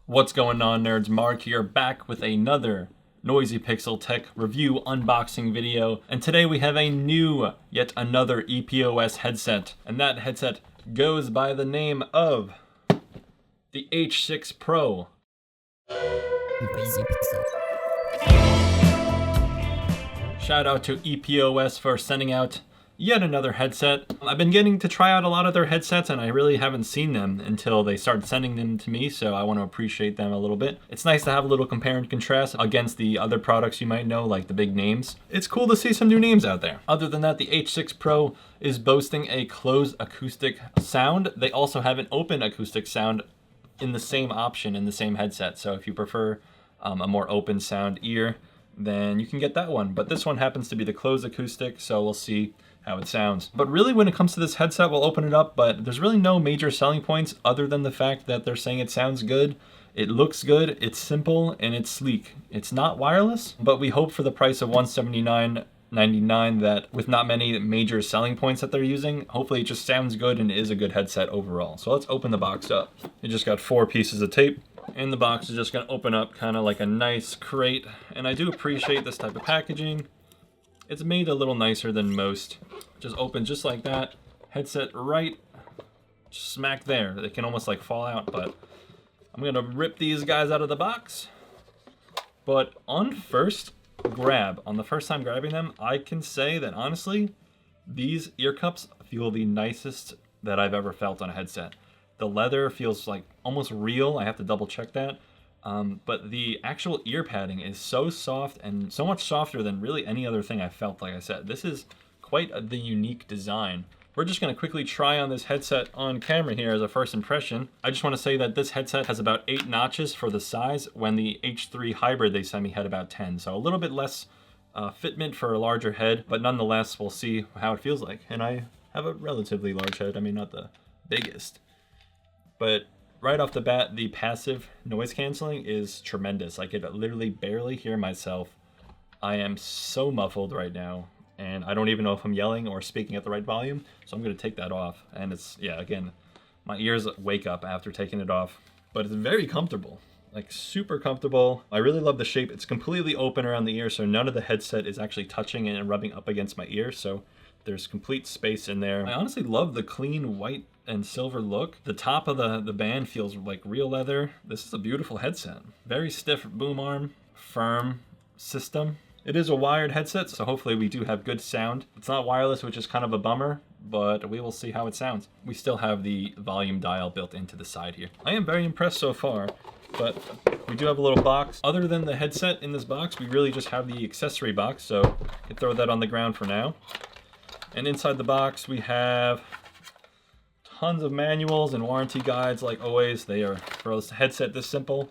What's going on, nerds? Mark here, back with another Noisy Pixel Tech review unboxing video. And today we have yet another EPOS headset. And that headset goes by the name of the H6PRO. Shout out to EPOS for sending out yet another headset. I've been getting to try out a lot of their headsets and I really haven't seen them until they started sending them to me, so I want to appreciate them a little bit. It's nice to have a little compare and contrast against the other products you might know, like the big names. It's cool to see some new names out there. Other than that, the H6PRO is boasting a closed acoustic sound. They also have an open acoustic sound in the same option in the same headset, so if you prefer a more open sound ear, then you can get that one. But this one happens to be the closed acoustic, so we'll see how it sounds. But really, when it comes to this headset, we'll open it up, but there's really no major selling points other than the fact that they're saying it sounds good, it looks good, it's simple, and it's sleek. It's not wireless, but we hope for the price of $179.99 that with not many major selling points that they're using, hopefully it just sounds good and is a good headset overall. So let's open the box up. It just got 4 pieces of tape. And the box is just gonna open up kind of like a nice crate. And I do appreciate this type of packaging. It's made a little nicer than most. Just open just like that. Headset right smack there. They can almost like fall out, but I'm gonna rip these guys out of the box. But on the first time grabbing them, I can say that honestly, these ear cups feel the nicest that I've ever felt on a headset. The leather feels like almost real. I have to double check that. But the actual ear padding is so soft and so much softer than really any other thing I felt. Like I said, this is quite the unique design. We're just gonna quickly try on this headset on camera here as a first impression. I just wanna say that this headset has about 8 notches for the size, when the H3 hybrid they sent me had about 10. So a little bit less fitment for a larger head, but nonetheless, we'll see how it feels like. And I have a relatively large head. I mean, not the biggest. But right off the bat, the passive noise canceling is tremendous. I could literally barely hear myself. I am so muffled right now, and I don't even know if I'm yelling or speaking at the right volume, so I'm gonna take that off. And it's, yeah, again, my ears wake up after taking it off, but it's very comfortable, like super comfortable. I really love the shape. It's completely open around the ear, so none of the headset is actually touching and rubbing up against my ear, so there's complete space in there. I honestly love the clean white and silver look. The top of the band feels like real leather. This is a beautiful headset. Very stiff boom arm, firm system. It is a wired headset, so hopefully we do have good sound. It's not wireless, which is kind of a bummer, but we will see how it sounds. We still have the volume dial built into the side here. I am very impressed so far, but we do have a little box. Other than the headset in this box, we really just have the accessory box, so I can throw that on the ground for now. And inside the box, we have tons of manuals and warranty guides, like always. They are, for a headset this simple,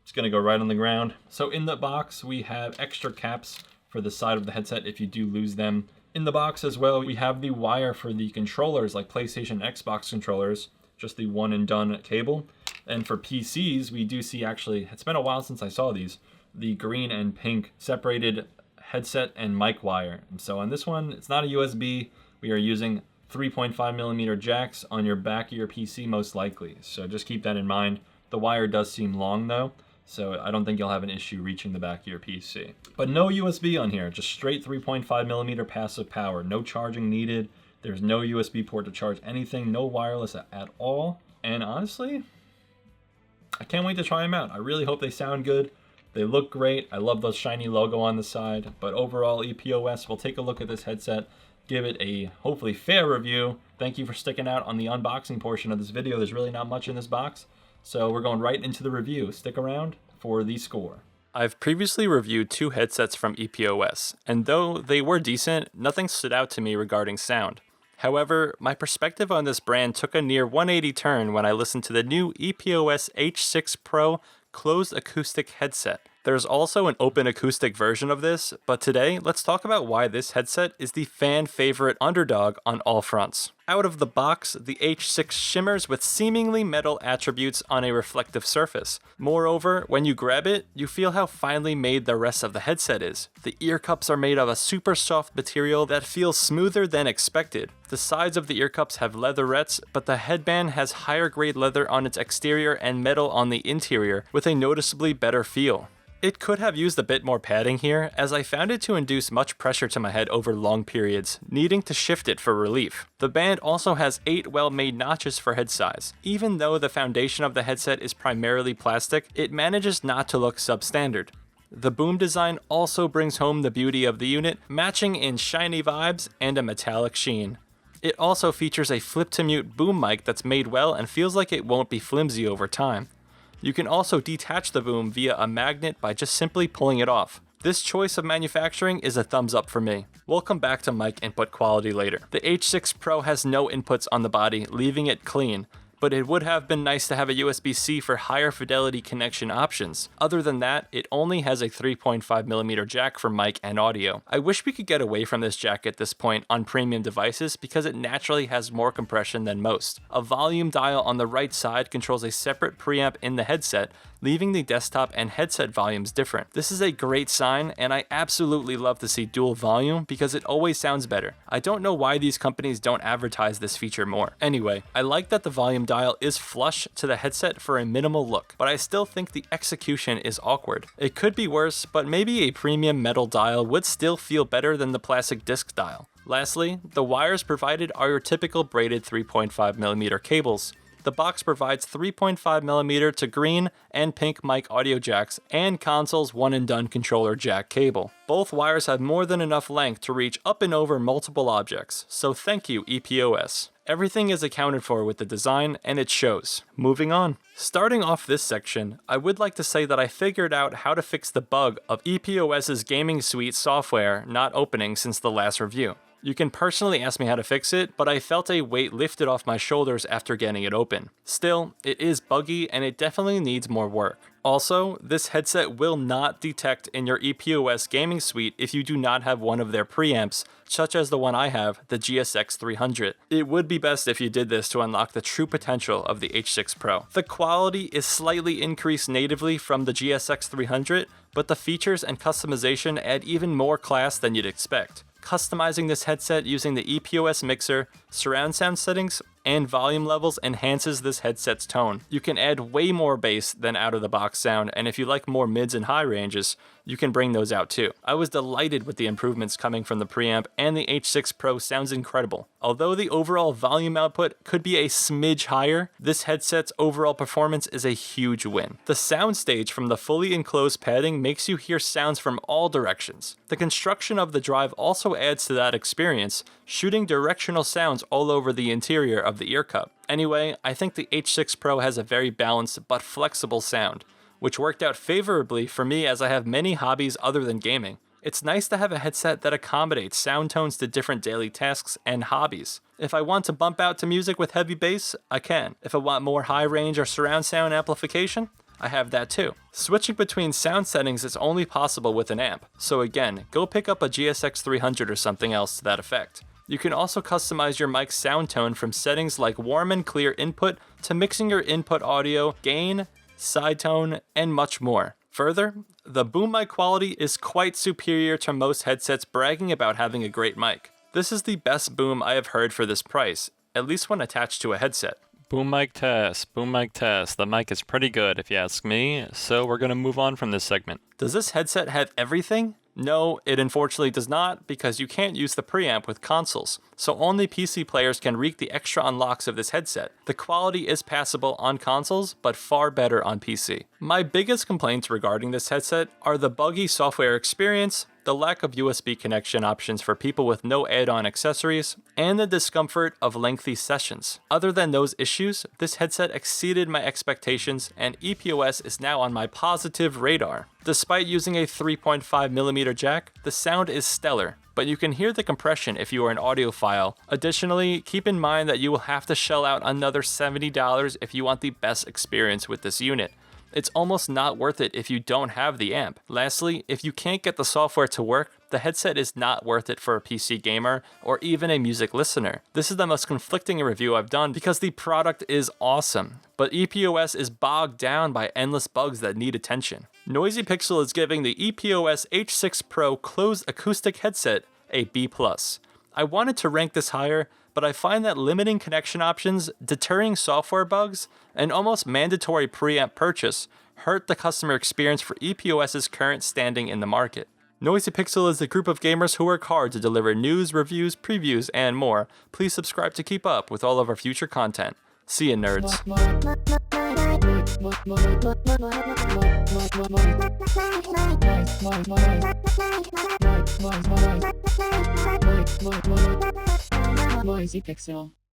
it's gonna go right on the ground. So in the box, we have extra caps for the side of the headset if you do lose them. In the box as well, we have the wire for the controllers, like PlayStation, Xbox controllers, just the one and done cable. And for PCs, we do see, actually, it's been a while since I saw these, the green and pink separated headset and mic wire. So on this one, it's not a USB. We are using 3.5mm jacks on your back of your PC most likely. So just keep that in mind. The wire does seem long though, so I don't think you'll have an issue reaching the back of your PC. But no USB on here, just straight 3.5mm passive power. No charging needed. There's no USB port to charge anything, no wireless at all. And honestly, I can't wait to try them out. I really hope they sound good. They look great. I love the shiny logo on the side. But overall, EPOS, we'll take a look at this headset, give it a hopefully fair review. Thank you for sticking out on the unboxing portion of this video. There's really not much in this box, so we're going right into the review. Stick around for the score. I've previously reviewed 2 headsets from EPOS, and though they were decent, nothing stood out to me regarding sound. However, my perspective on this brand took a near 180 turn when I listened to the new EPOS H6PRO closed acoustic headset. There's also an open acoustic version of this, but today let's talk about why this headset is the fan favorite underdog on all fronts. Out of the box, the H6 shimmers with seemingly metal attributes on a reflective surface. Moreover, when you grab it, you feel how finely made the rest of the headset is. The ear cups are made of a super soft material that feels smoother than expected. The sides of the ear cups have leatherettes, but the headband has higher grade leather on its exterior and metal on the interior, with a noticeably better feel. It could have used a bit more padding here, as I found it to induce much pressure to my head over long periods, needing to shift it for relief. The band also has 8 well-made notches for head size. Even though the foundation of the headset is primarily plastic, it manages not to look substandard. The boom design also brings home the beauty of the unit, matching in shiny vibes and a metallic sheen. It also features a flip-to-mute boom mic that's made well and feels like it won't be flimsy over time. You can also detach the boom via a magnet by just simply pulling it off. This choice of manufacturing is a thumbs up for me. We'll come back to mic input quality later. The H6PRO has no inputs on the body, leaving it clean, but it would have been nice to have a USB-C for higher fidelity connection options. Other than that, it only has a 3.5mm jack for mic and audio. I wish we could get away from this jack at this point on premium devices because it naturally has more compression than most. A volume dial on the right side controls a separate preamp in the headset, leaving the desktop and headset volumes different. This is a great sign, and I absolutely love to see dual volume because it always sounds better. I don't know why these companies don't advertise this feature more. Anyway, I like that the volume dial is flush to the headset for a minimal look, but I still think the execution is awkward. It could be worse, but maybe a premium metal dial would still feel better than the plastic disc dial. Lastly, the wires provided are your typical braided 3.5mm cables. The box provides 3.5mm to green and pink mic audio jacks and console's one-and-done controller jack cable. Both wires have more than enough length to reach up and over multiple objects, so thank you EPOS. Everything is accounted for with the design, and it shows. Moving on. Starting off this section, I would like to say that I figured out how to fix the bug of EPOS's gaming suite software not opening since the last review. You can personally ask me how to fix it, but I felt a weight lifted off my shoulders after getting it open. Still, it is buggy and it definitely needs more work. Also, this headset will not detect in your EPOS gaming suite if you do not have one of their preamps, such as the one I have, the GSX300. It would be best if you did this to unlock the true potential of the H6PRO. The quality is slightly increased natively from the GSX300, but the features and customization add even more class than you'd expect. Customizing this headset using the EPOS mixer, surround sound settings, and volume levels enhances this headset's tone. You can add way more bass than out-of-the-box sound, and if you like more mids and high ranges, you can bring those out too. I was delighted with the improvements coming from the preamp, and the H6PRO sounds incredible. Although the overall volume output could be a smidge higher, this headset's overall performance is a huge win. The soundstage from the fully enclosed padding makes you hear sounds from all directions. The construction of the drive also adds to that experience, shooting directional sounds all over the interior of the ear cup. Anyway, I think the H6PRO has a very balanced but flexible sound, which worked out favorably for me as I have many hobbies other than gaming. It's nice to have a headset that accommodates sound tones to different daily tasks and hobbies. If I want to bump out to music with heavy bass, I can. If I want more high range or surround sound amplification, I have that too. Switching between sound settings is only possible with an amp, so again, go pick up a GSX300 or something else to that effect. You can also customize your mic's sound tone from settings like warm and clear input to mixing your input audio, gain, side tone, and much more. Further, the boom mic quality is quite superior to most headsets bragging about having a great mic. This is the best boom I have heard for this price, at least when attached to a headset. Boom mic test, boom mic test. The mic is pretty good if you ask me, so we're gonna move on from this segment. Does this headset have everything? No, it unfortunately does not, because you can't use the preamp with consoles, so only PC players can reap the extra unlocks of this headset. The quality is passable on consoles, but far better on PC. My biggest complaints regarding this headset are the buggy software experience, the lack of USB connection options for people with no add-on accessories, and the discomfort of lengthy sessions. Other than those issues, this headset exceeded my expectations, and EPOS is now on my positive radar. Despite using a 3.5mm jack, the sound is stellar, but you can hear the compression if you are an audiophile. Additionally, keep in mind that you will have to shell out another $70 if you want the best experience with this unit. It's almost not worth it if you don't have the amp. Lastly, if you can't get the software to work, the headset is not worth it for a PC gamer or even a music listener. This is the most conflicting review I've done because the product is awesome, but EPOS is bogged down by endless bugs that need attention. Noisy Pixel is giving the EPOS H6PRO closed acoustic headset a B+. I wanted to rank this higher, but I find that limiting connection options, deterring software bugs, and almost mandatory preamp purchase hurt the customer experience for EPOS's current standing in the market. Noisy Pixel is a group of gamers who work hard to deliver news, reviews, previews, and more. Please subscribe to keep up with all of our future content. See ya, nerds. Noisy Pixel.